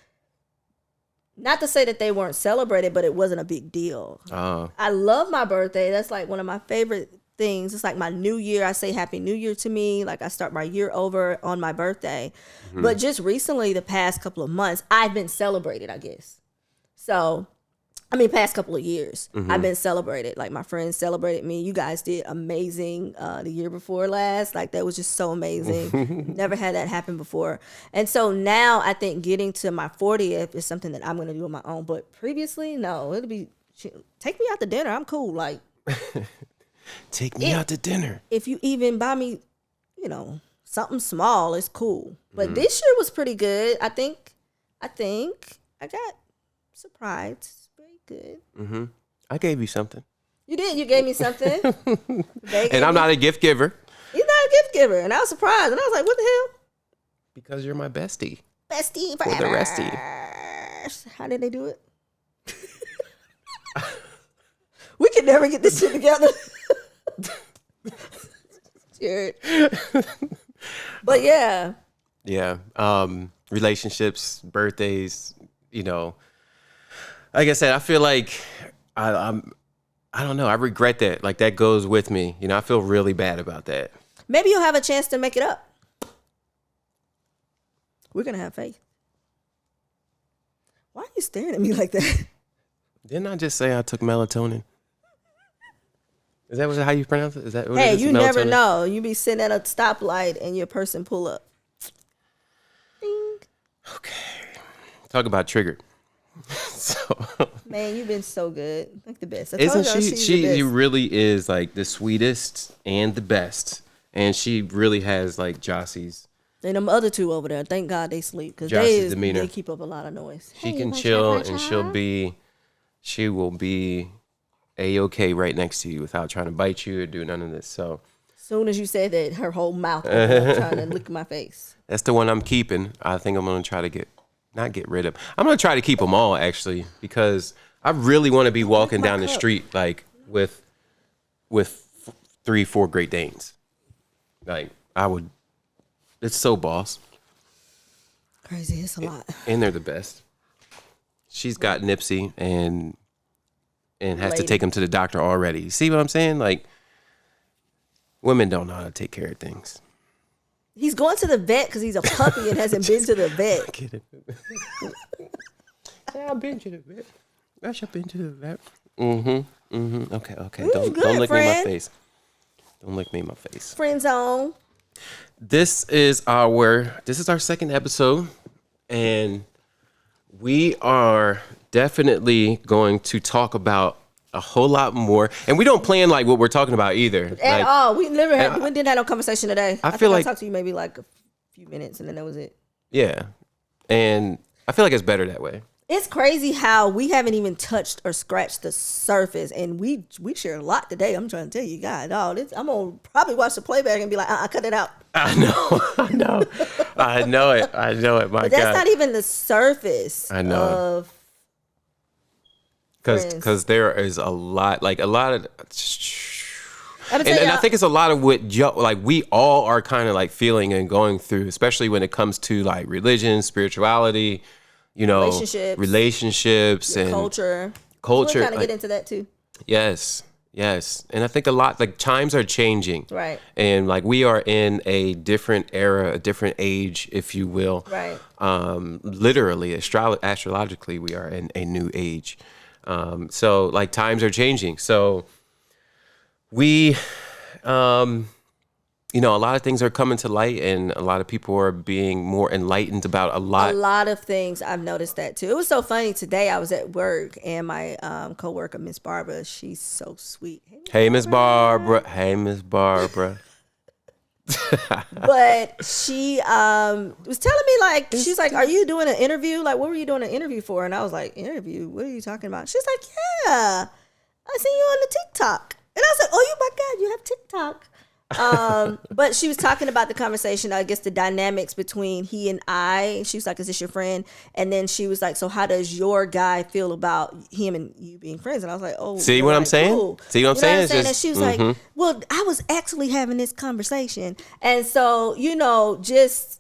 not to say that they weren't celebrated, but it wasn't a big deal. Oh. I love my birthday. That's like one of my favorite things. It's like my new year. I say Happy New Year to me. Like I start my year over on my birthday. But just recently, the past couple of months, I've been celebrated, I guess. So, I mean, past couple of years, I've been celebrated. Like my friends celebrated me. You guys did amazing the year before last. Like that was just so amazing. Never had that happen before. And so now I think getting to my 40th is something that I'm going to do on my own. But previously, no, it'll be, take me out to dinner. I'm cool. Like, take me out to dinner. If you even buy me, something small, it's cool. But this year was pretty good. I think I got surprised. Very good. I gave you something. You did. You gave me something. And I'm not a gift giver. You're not a gift giver. And I was surprised. And I was like, what the hell? Because you're my bestie. Bestie For forever. the restie. How did they do it? We could never get this shit together. Jared. But yeah. Yeah. Relationships, birthdays, like I said, I feel like I don't know. I regret that. Like that goes with me. I feel really bad about that. Maybe you'll have a chance to make it up. We're going to have faith. Why are you staring at me like that? Didn't I just say I took melatonin? Is that how you pronounce it? Is that what Hey, it is? you Melatonin? never know. You be sitting at a stoplight and your person pull up. Ding. Okay. Talk about triggered. So Man, you've been so good. Like the best. isn't she really is like the sweetest and the best. And she really has like Jossie's. And them other two over there, thank God they sleep because they keep up a lot of noise. She can chill and she will be A-okay right next to you without trying to bite you or do none of this. So as soon as you said that, her whole mouth opened up trying to lick my face. That's the one I'm keeping. I think I'm going to try to not get rid of. I'm going to try to keep them all actually because I really want to be walking down the street like with 3-4 Great Danes. Like I would. It's so boss. Crazy. It's a lot. And they're the best. She's got Nipsey and has to take him to the doctor already. See what I'm saying? Like, women don't know how to take care of things. He's going to the vet because he's a puppy and hasn't been to the vet. Yeah, I've been to the vet. Gosh, I've been to the vet. Okay. Don't lick me in my face. Don't lick me in my face. Frenz Zone. This is our second episode, and we are definitely going to talk about a whole lot more. And we don't plan like what we're talking about either. At all. We didn't have no conversation today. I feel like I talked to you maybe like a few minutes, and then that was it. Yeah, and I feel like it's better that way. It's crazy how we haven't even touched or scratched the surface, and we shared a lot today. I'm trying to tell you guys, I'm gonna probably watch the playback and be like, cut it out. I know it. My but that's God, not even the surface. I know. Because there is a lot of. And I think it's a lot of what we all are kind of like feeling and going through, especially when it comes to like religion, spirituality. Relationships and culture. We'll kind of get into that too. Yes. And I think a lot, like times are changing. Right. And like we are in a different era, a different age, if you will. Right. Literally, astrologically, we are in a new age. So like times are changing. So we, a lot of things are coming to light, and a lot of people are being more enlightened about a lot of things. I've noticed that too. It was so funny today. I was at work, and my coworker, Miss Barbara, she's so sweet. Hey, Miss Barbara. But she was telling me like, she's like, "Are you doing an interview? Like, what were you doing an interview for?" And I was like, "Interview? What are you talking about?" She's like, "Yeah, I seen you on the TikTok." And I was like, "Oh, my God, you have TikTok." But she was talking about the conversation, I guess the dynamics between he and I. She was like, "Is this your friend?" And then she was like, "So how does your guy feel about him and you being friends?" And I was like, "Oh, see what I'm saying? Cool. See what I'm saying?" And she was like, "Well, I was actually having this conversation." And so, just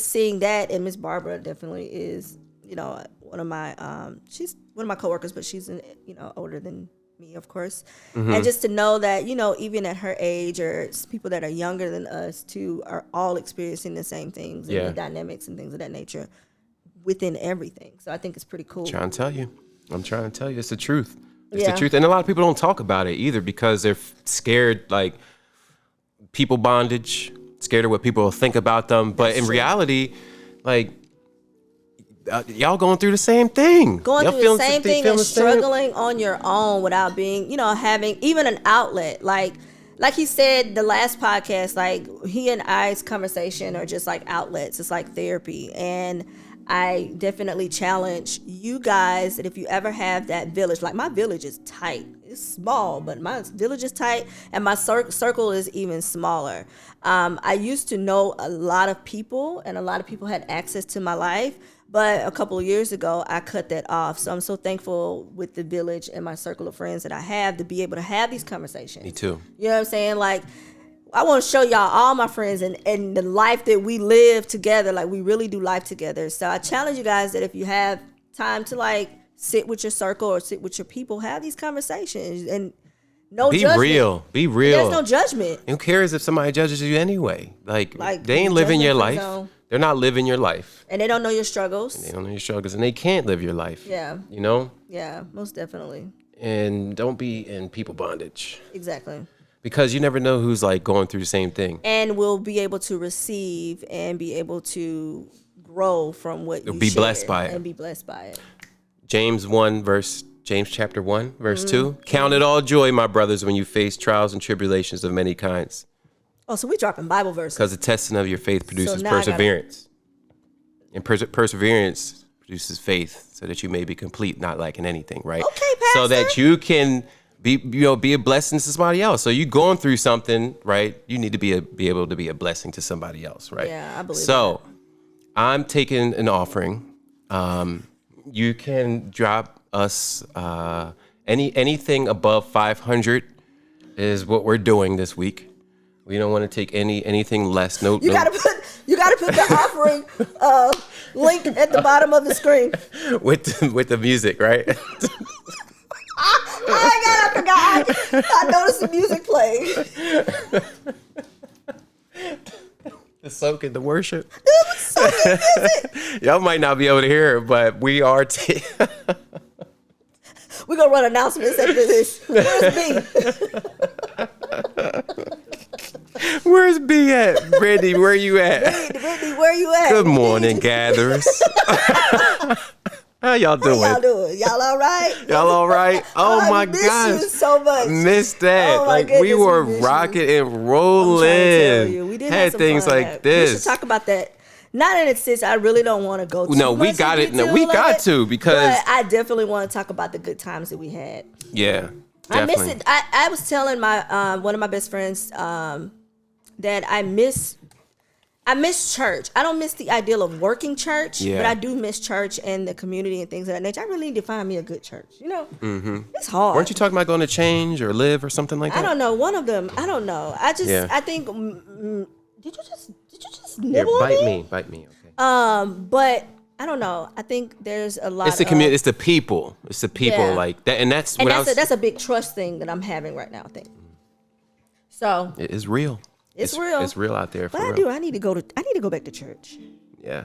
seeing that, and Miss Barbara definitely is, one of my she's one of my coworkers, but she's older than me, of course. And just to know that, even at her age, or people that are younger than us too, are all experiencing the same things and the dynamics and things of that nature within everything. So I think it's pretty cool. I'm trying to tell you, it's the truth. It's the truth. And a lot of people don't talk about it either because they're scared, like people bondage, scared of what people will think about them. But in reality, like, y'all going through the same thing. And struggling on your own without being, having even an outlet. Like he said the last podcast, like he and I's conversation are just like outlets. It's like therapy. And I definitely challenge you guys that if you ever have that village, like my village is tight. It's small, but my village is tight, and my circle is even smaller. I used to know a lot of people, and a lot of people had access to my life. But a couple of years ago, I cut that off. So I'm so thankful with the village and my circle of friends that I have to be able to have these conversations. Me too. You know what I'm saying? Like, I want to show y'all all my friends and the life that we live together. Like, we really do life together. So I challenge you guys that if you have time to, like, sit with your circle or sit with your people, have these conversations. And no judgment. Be real. There's no judgment. Who cares if somebody judges you anyway? Like they ain't living your life. They're not living your life. And they don't know your struggles. They don't know your struggles, and they can't live your life. Yeah. You know? Yeah, most definitely. And don't be in people bondage. Exactly. Because you never know who's like going through the same thing. And will be able to receive and be able to grow from what you be share blessed by it. And be blessed by it. James chapter 1, verse 2. Count it all joy, my brothers, when you face trials and tribulations of many kinds. Oh, so we dropping Bible verses. Because the testing of your faith produces now perseverance. And perseverance produces faith, so that you may be complete, not lacking anything, right? Okay, Pastor. So that you can be a blessing to somebody else. So you going through something, right? You need to be able to be a blessing to somebody else, right? Yeah, I believe So I'm taking an offering. You can drop us anything above 500 is what we're doing this week. We don't want to take anything less. You gotta put the offering link at the bottom of the screen with the music, right? I forgot. I noticed the music playing. The soak and the worship. Soaking music. Y'all might not be able to hear it, but we are. We're gonna run announcements after this. Where's B? Where's B at? Brittany, where you at? Brittany, where you at? Good morning, gatherers. How y'all doing? How y'all doing? Y'all all right? Y'all all right? Oh my miss gosh. you so much. Missed that. Oh my like goodness, we were we miss rocking you. and rolling. I'm trying to tell you. We did had have some things fun. like this. We should talk about that. Not in a sense, I really don't want to go too No, we much got into it. No, we got it, to because but I definitely want to talk about the good times that we had. yeah, I miss definitely. it. I was telling my one of my best friends that I miss church. I don't miss the ideal of working church, Yeah. but I do miss church and the community and things of that nature. I really need to find me a good church. You know, It's hard. Weren't you talking about going to Change or Live or something like that? I don't know. One of them. I don't know. I think. Did you just Here, nibble on bite me. Okay. But I don't know. I think there's a lot. It's the community. It's the people. It's the people Yeah. like that, and that's And what that's a big trust thing that I'm having right now. I think. So It is real. It's real. It's real out there. For but real. I need to go back to church. Yeah.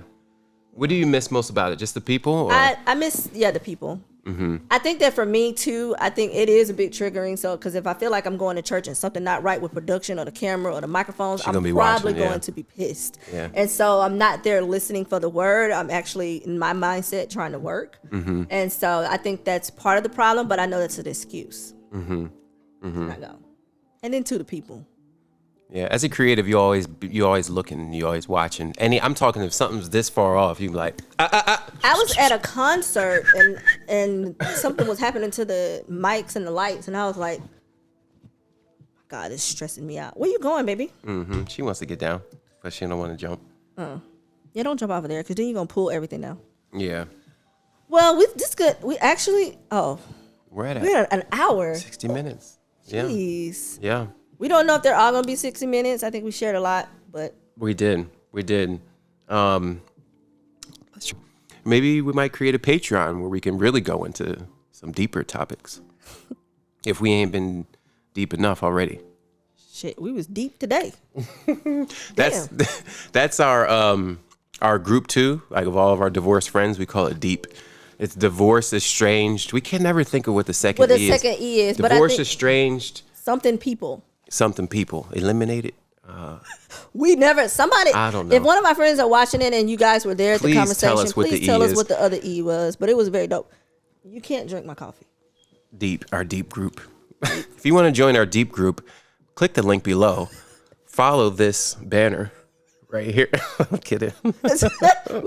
What do you miss most about it? Just the people? Or? I miss the people. Mm-hmm. I think that for me too, I think it is a bit triggering. So, because if I feel like I'm going to church and something not right with production or the camera or the microphones, I'm probably going to be pissed. Yeah. And so I'm not there listening for the word. I'm actually in my mindset trying to work. Mm-hmm. And so I think that's part of the problem. But I know that's an excuse. Mm-hmm. Mm-hmm. I know. And then to the people. Yeah, as a creative, you always looking, you always watching. I'm talking if something's this far off, you be like, I was at a concert and something was happening to the mics and the lights, and I was like, God, it's stressing me out. Where you going, baby? Mm-hmm. She wants to get down, but she don't want to jump. Yeah, don't jump off of there, because then you're gonna pull everything down. Yeah. Well, we actually We're at an hour. 60 minutes. Jeez. Yeah. We don't know if they're all gonna be 60 minutes. I think we shared a lot, but We did. Maybe we might create a Patreon where we can really go into some deeper topics. If we ain't been deep enough already. shit, we was deep today. That's our group too. Like of all of our divorced friends, we call it deep. It's divorce estranged. We can never think of what the second What the E is. second E is, Divorce but I think estranged. something people. Eliminated. We never, somebody, I don't know. if one of my friends are watching it and you guys were there at the Please conversation, tell us what please the tell E us is. what the other E was. But it was very dope. You can't drink my coffee. Our deep group. If you want to join our deep group, click the link below. Follow this banner right here. I'm kidding. We're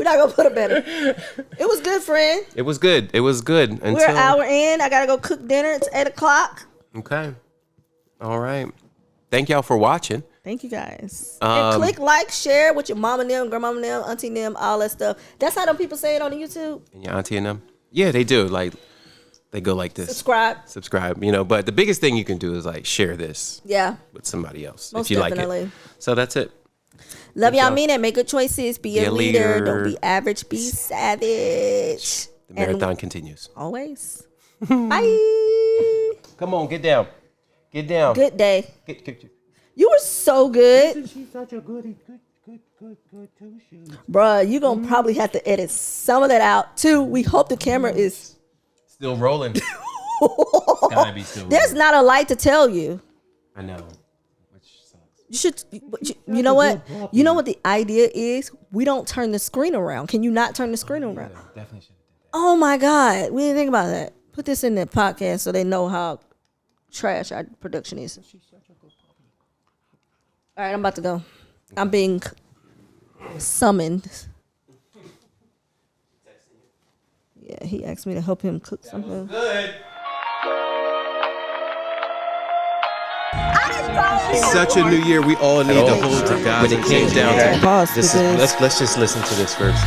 not going to put a banner. It was good, friend. It was good. Until, We're an hour in. I got to go cook dinner. It's 8 o'clock. Okay. All right. Thank y'all for watching. Thank you guys. And click like, share with your mama and them, grandmama and them, auntie and them, all that stuff. That's how them people say it on the YouTube. And your auntie and them? Yeah, they do. Like, they go like this. Subscribe, but the biggest thing you can do is like share this with somebody else Most if you definitely. like it. So that's it. Love y'all, mean it. Make good choices. Be a leader. Don't be average. Be savage. The marathon continues. Always. Bye. Come on, get down. Get down. Good day. Get. You were so good. She's such a goody. Good. Bruh, you're going to probably have to edit some of that out, too. We hope the camera is... Still rolling. It's gotta be still rolling. There's not a light to tell you. I know. Which sucks. You should... You know what? You know what the idea is? We don't turn the screen around. Can you not turn the screen around? Yeah, definitely should have did that. Oh, my God. We didn't think about that. Put this in the podcast so they know how trash our production is. All right, I'm about to go. I'm being summoned. Yeah, he asked me to help him cook something. Good. Such a new year. We all need to hold to God when it came down to Pause this. because- Let's just listen to this first.